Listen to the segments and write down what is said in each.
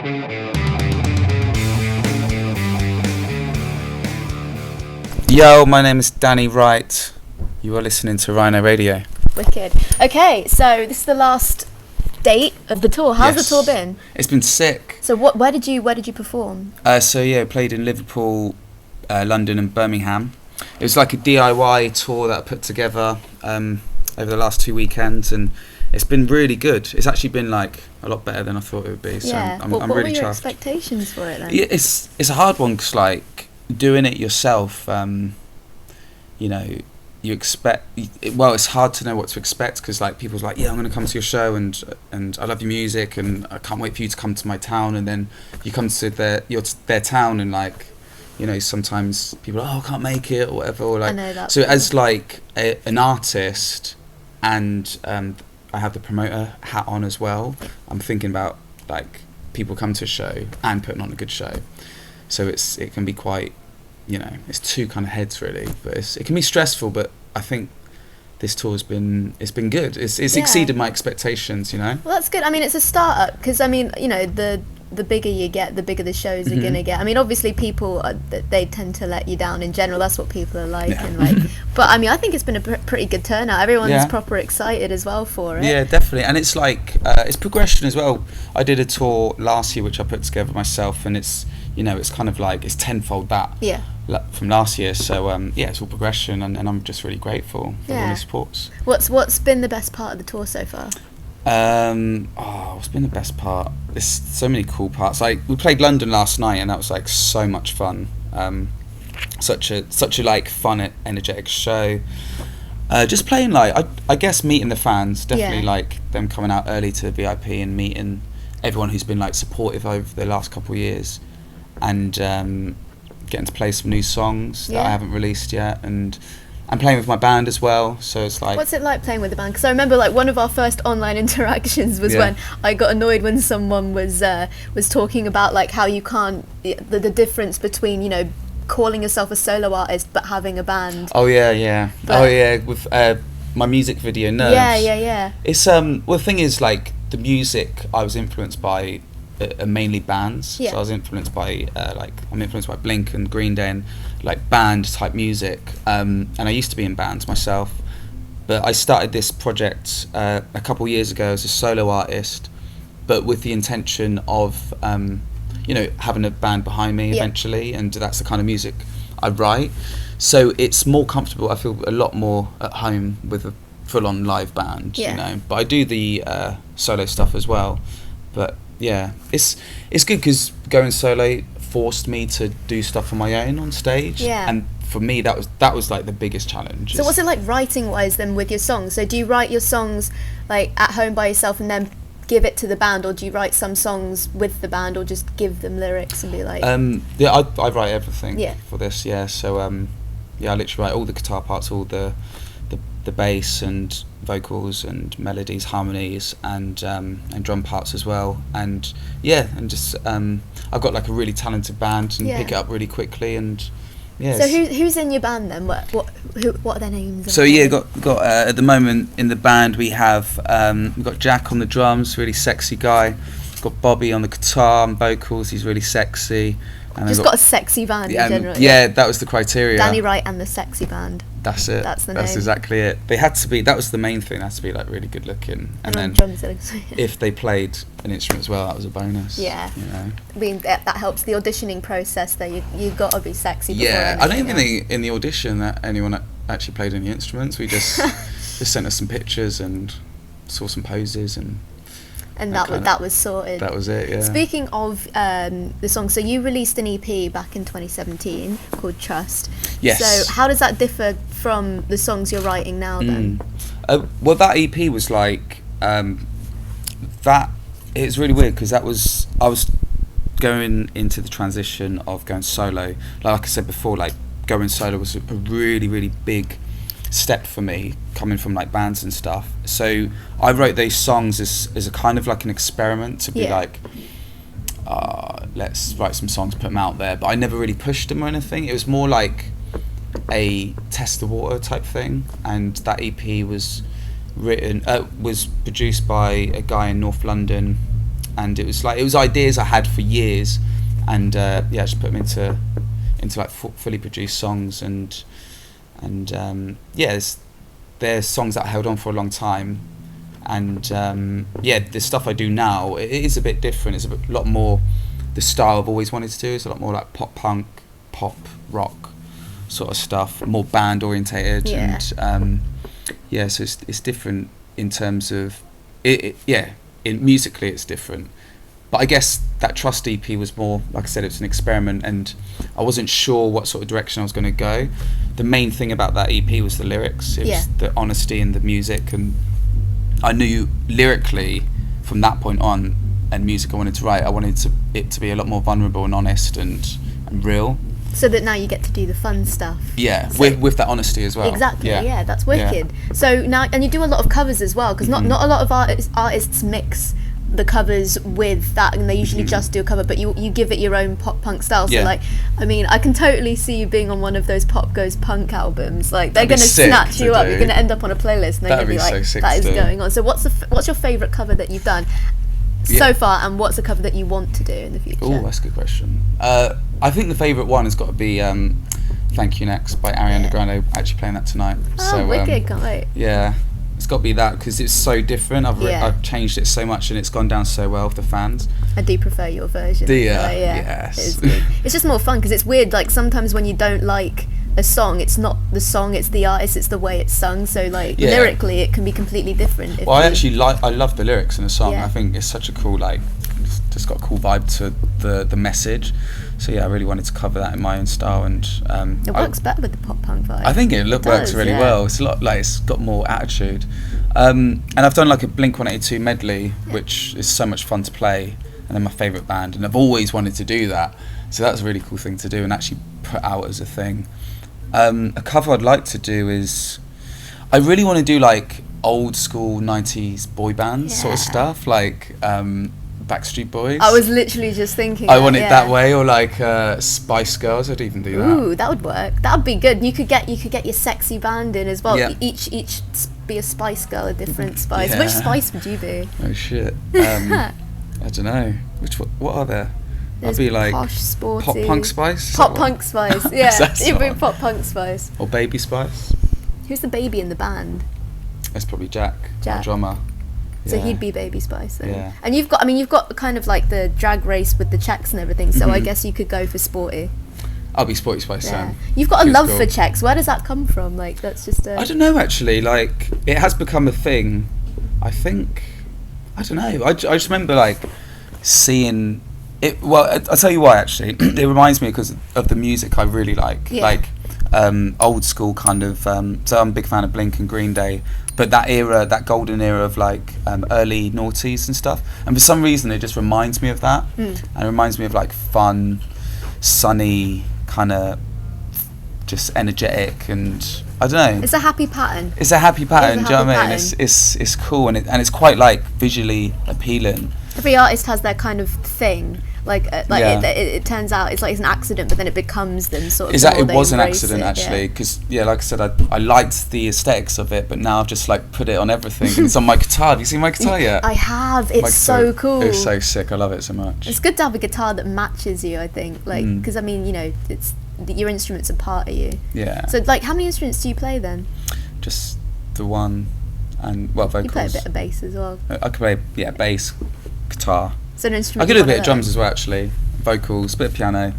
Yo, my name is Danny Wright. You are listening to Rhino Radio. Wicked. Okay, so this is the last date of the tour. How's the tour been? It's been sick. So where did you perform? Played in Liverpool, London and Birmingham. It was like a DIY tour that I put together over the last 2 weekends, and it's been really good. It's actually been like a lot better than I thought it would be. So Yeah. I'm what really were your chuffed. expectations for it then? Yeah, it's a hard one because like doing it yourself, you expect. Well, it's hard to know what to expect because like people's like, yeah, I'm going to come to your show and I love your music and I can't wait for you to come to my town, and then you come to their town and like, sometimes people are, I can't make it or whatever, or like. I know that. So as like an artist, and I have the promoter hat on as well. I'm thinking about like people come to a show and putting on a good show. So it can be quite, it's two kind of heads really, but it can be stressful. But I think this tour's been good. It's exceeded my expectations. Well, that's good. I mean, it's a start-up because the bigger you get, the bigger the shows are gonna get. I mean, obviously people they tend to let you down in general. That's what people are like, and like. But I mean, I think it's been a pretty good turnout. Everyone's proper excited as well for it. Yeah, definitely. And it's like it's progression as well. I did a tour last year which I put together myself, and it's it's kind of like it's tenfold that from last year. So it's all progression, and I'm just really grateful for all the supports. What's been the best part of the tour so far? What's been the best part? There's so many cool parts. Like we played London last night, and that was like so much fun. Such a like fun, energetic show. Just playing like I guess meeting the fans, definitely like them coming out early to VIP and meeting everyone who's been like supportive over the last couple of years, and getting to play some new songs that I haven't released yet, and I'm playing with my band as well, so it's like... What's it like playing with the band? Because I remember like one of our first online interactions was when I got annoyed when someone was talking about like how you can't... The difference between, calling yourself a solo artist but having a band. Oh, yeah. With my music video, Nerves. Yeah. It's, well, the thing is, like, the music I was influenced by are mainly bands. So I was influenced by I'm influenced by Blink and Green Day and like band type music, and I used to be in bands myself, but I started this project a couple years ago as a solo artist, but with the intention of having a band behind me eventually, and that's the kind of music I write, so it's more comfortable. I feel a lot more at home with a full-on live band, but I do the solo stuff as well. But yeah, it's good because going solo forced me to do stuff on my own on stage, and for me that was like the biggest challenge. So what's it like writing wise then with your songs? So do you write your songs like at home by yourself and then give it to the band, or do you write some songs with the band, or just give them lyrics and be like... I write everything for this, so I literally write all the guitar parts, all the bass and vocals and melodies, harmonies, and drum parts as well, and just I've got like a really talented band and pick it up really quickly, and So who's in your band then? What are their names? So got at the moment in the band we've got Jack on the drums, really sexy guy. Got Bobby on the guitar and vocals, he's really sexy. And just got a sexy band in general. Yeah, that was the criteria. Danny Wright and the sexy band. That's it. That's the name. That's exactly it. They had to be. That was the main thing. They had to be like really good looking, and then if they played an instrument as well, that was a bonus. Yeah. I mean that helps the auditioning process. There, you got to be sexy. Yeah, I don't think in the audition that anyone actually played any instruments. We just sent us some pictures and saw some poses and that was sorted. That was it, yeah. Speaking of the song, so you released an EP back in 2017 called Trust. Yes. So how does that differ from the songs you're writing now then? Well, that EP was like that. It's really weird because I was going into the transition of going solo. Like I said before, like going solo was a really, really big step for me, coming from like bands and stuff. So I wrote those songs as a kind of like an experiment to be like, let's write some songs, put them out there. But I never really pushed them or anything. It was more like a test the water type thing. And that EP was produced by a guy in North London and it was ideas I had for years, and just put them into like fully produced songs, and there's songs that I held on for a long time, and the stuff I do now, it is a bit different. It's a lot more the style I've always wanted to do. It's a lot more like pop punk, pop rock sort of stuff, more band orientated, and so it's different in terms of musically it's different. But I guess that Trust EP was more, like I said, it's an experiment, and I wasn't sure what sort of direction I was going to go. The main thing about that EP was the lyrics. It was the honesty in the music, and I knew lyrically from that point on, and music I wanted to write, I wanted it to be a lot more vulnerable and honest and real. So that now you get to do the fun stuff. Yeah, so with that honesty as well. Exactly, that's wicked. Yeah. So now, and you do a lot of covers as well, because not a lot of artists mix the covers with that, and they usually just do a cover, but you give it your own pop punk style. So like, I mean, I can totally see you being on one of those Pop Goes Punk albums. Like, they're going to snatch you up. You're going to end up on a playlist, and they're going to be like, so that is going on. So what's your favourite cover that you've done so far, and what's a cover that you want to do in the future? Oh, that's a good question. I think the favourite one has got to be Thank You Next by Ariana Grande. Actually playing that tonight. Oh, wicked, can't wait. Yeah, it's got to be that, because it's so different. I've changed it so much, and it's gone down so well with the fans. I do prefer your version. Do you? Yes. It is good. It's just more fun, because it's weird, like sometimes when you don't like a song, it's not the song, it's the artist, it's the way it's sung. So like lyrically it can be completely different. I love the lyrics in a song. I think it's such a cool, like, it's just got a cool vibe to the message. So I really wanted to cover that in my own style, and it works better with the pop punk vibe. I think it works really well. It's a lot, like, it's got more attitude. And I've done like a Blink-182 medley, which is so much fun to play, and they're my favourite band, and I've always wanted to do that. So that's a really cool thing to do and actually put out as a thing. A cover I'd like to do is, I really want to do like old school 90s boy bands sort of stuff, like Backstreet Boys. I was literally just thinking I want it that way, or like Spice Girls. I'd even do that. Ooh, that would work. That would be good. You could get your sexy band in as well. Each be a Spice Girl, a different Spice. Which Spice would you be? Oh shit. I don't know. What are there? I'd be like posh, sporty. Pop Punk Spice. Pop Punk Spice. Yeah, you'd be Pop Punk Spice. Or Baby Spice. Who's the baby in the band? That's probably Jack. The drummer. So he'd be Baby Spice then. Yeah. And you've got kind of like the drag race with the checks and everything. So I guess you could go for sporty. I'll be Sporty Spice then. You've got a love for checks. Where does that come from? Like, that's just I don't know, actually. Like, it has become a thing. I think, I don't know. I just remember like seeing it. Well, I'll tell you why, actually. It reminds me because of the music I really like. Like old school kind of, so I'm a big fan of Blink and Green Day, but that era, that golden era of like early noughties and stuff, and for some reason it just reminds me of that, and it reminds me of like fun, sunny, kind of just energetic, and I don't know, it's a happy pattern. Do you know what I mean? It's cool, and it's quite like visually appealing. Every artist has their kind of thing. It turns out it's like it's an accident, but then it becomes them sort of. It was an accident actually, because like I said, I liked the aesthetics of it, but now I've just like put it on everything. And it's on my guitar. Have you seen my guitar yet? I have. It's so cool. It's so sick. I love it so much. It's good to have a guitar that matches you, I think, like, because I mean, you know, it's your instruments are part of you. Yeah. So like, how many instruments do you play then? Just the one, and vocals. You play a bit of bass as well. I could play bass, guitar. So an instrument. I could do a bit of drums as well, actually. Vocals, bit of piano.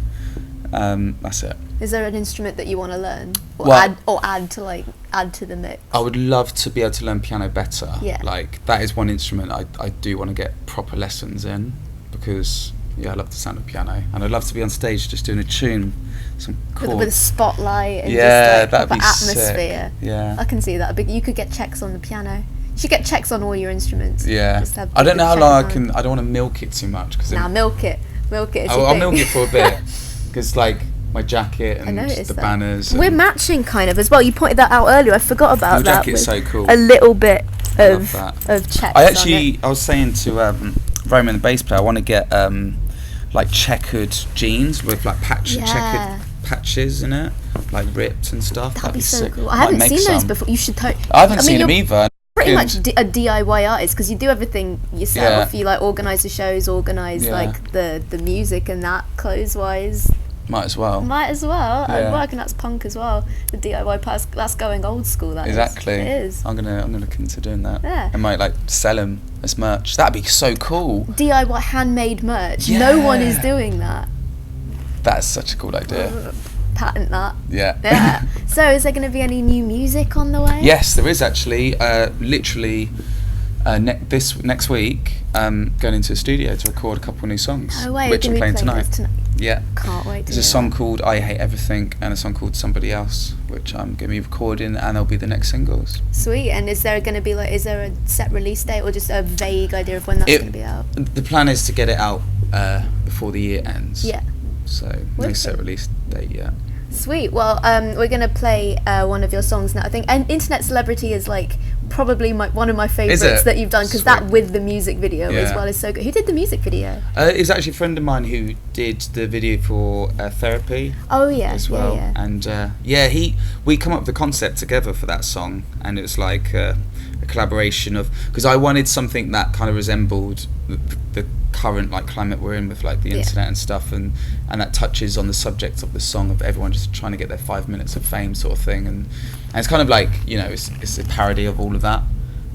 That's it. Is there an instrument that you want to learn, or add to the mix? I would love to be able to learn piano better. Yeah. Like, that is one instrument I do want to get proper lessons in, because I love the sound of piano, and I'd love to be on stage just doing a tune, some chords. With a spotlight and just like that'd proper be atmosphere. Sick. Yeah. I can see that. But you could get checks on the piano. You should get checks on all your instruments. Yeah. I don't know how long I can. I don't want to milk it too much, because milk it. I'll milk it for a bit, because like my jacket and the banners. We're matching kind of as well. You pointed that out earlier. I forgot about that. Your jacket's so cool. A little bit of checks. I was saying to Roman, the bass player, I want to get like checkered jeans with like checkered patches in it, like ripped and stuff. That'd be so cool. I haven't seen those before. You should I haven't seen them either. pretty much a DIY artist because you do everything yourself. You like organise the shows, organise like the music and that, clothes wise. Might as well. I work, and that's punk as well. The DIY part, that's going old school. That exactly. It is. I'm gonna look into doing that. Yeah. I might like sell them as merch. That'd be so cool. DIY handmade merch. Yeah. No one is doing that. That's such a cool idea. Patent that. Yeah. So, is there going to be any new music on the way? Yes, there is actually. Literally, next week, going into a studio to record a couple of new songs, which I'm playing tonight. Yeah. Can't wait to There's a song called I Hate Everything and a song called Somebody Else, which I'm going to be recording, and they'll be the next singles. Sweet. And is there going to be is there a set release date or just a vague idea of when that's going to be out? The plan is to get it out before the year ends. Yeah. So no set release date yet. Sweet. Well, we're going to play one of your songs now, I think. And Internet Celebrity is like probably one of my favourites that you've done, because that with the music video as well is so good. Who did the music video? It was actually a friend of mine who did the video for Therapy. Oh yeah, as well. Yeah. And we come up with the concept together for that song, and it was like a collaboration of, because I wanted something that kind of resembled the current like climate we're in with like the internet and stuff, and that touches on the subject of the song of everyone just trying to get their 5 minutes of fame sort of thing, and it's kind of like, you know, it's a parody of all of that,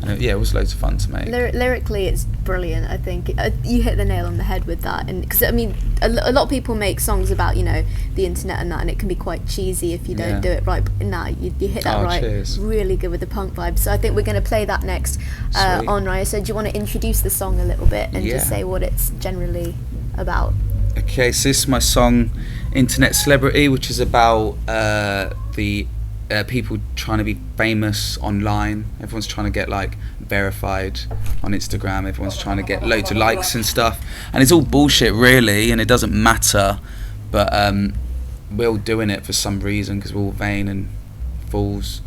and it was loads of fun to make. Lyrically it's brilliant. I think you hit the nail on the head with that, and because I mean a lot of people make songs about, you know, the internet and that, and it can be quite cheesy if you don't do it right, but no, you hit that right. Cheers. Really good with the punk vibe. So I think we're going to play that next on Rhino. So do you want to introduce the song a little bit and just say what it's generally about? Okay, so this is my song Internet Celebrity, which is about the people trying to be famous online. Everyone's trying to get like verified on Instagram. Everyone's trying to get loads of likes and stuff, and it's all bullshit really, and it doesn't matter, but we're all doing it for some reason because we're all vain and fools.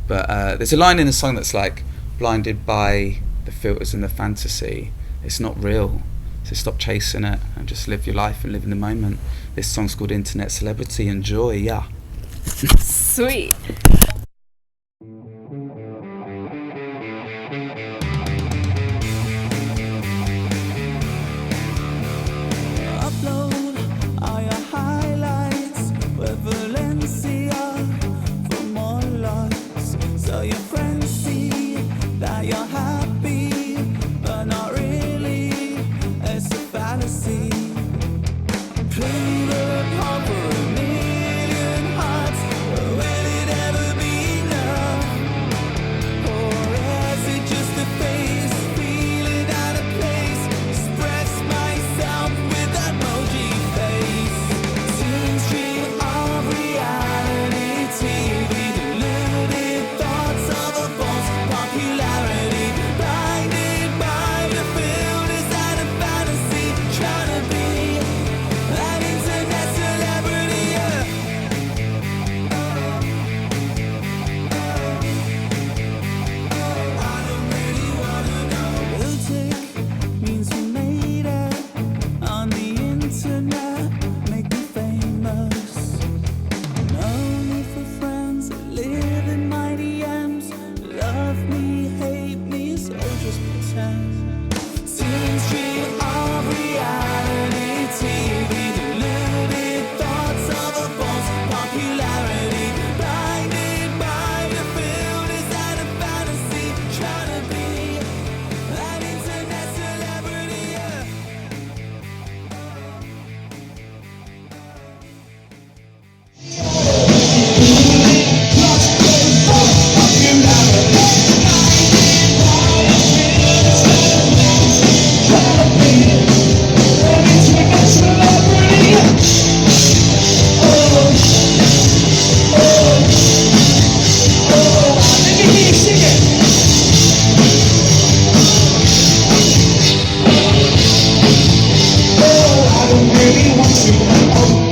But there's a line in the song that's like, blinded by the filters and the fantasy, it's not real, so stop chasing it and just live your life and live in the moment. This song's called Internet Celebrity. Enjoy. Sweet. Upload all your highlights with Valencia for more likes, so your friends see that you're happy, but not really. It's a fallacy. Play the part for a million hearts. Will it ever be enough? Or is it just a phase? Feeling out of place. Express myself with emoji face. Teen stream of reality TV. Deluded thoughts of a false popularity. Blinded by the filters and a fantasy. Trying to be an internet celebrity. I don't really wanna know. Blue tick means you made it on the internet. Make me famous. Only for friends that live in my DMs. Love me, hate me, so just pretend. Teen stream of reality TV. Deluded thoughts of a false popularity. Blinded by the filters and a fantasy. Trying to be an internet celebrity. I don't really want to.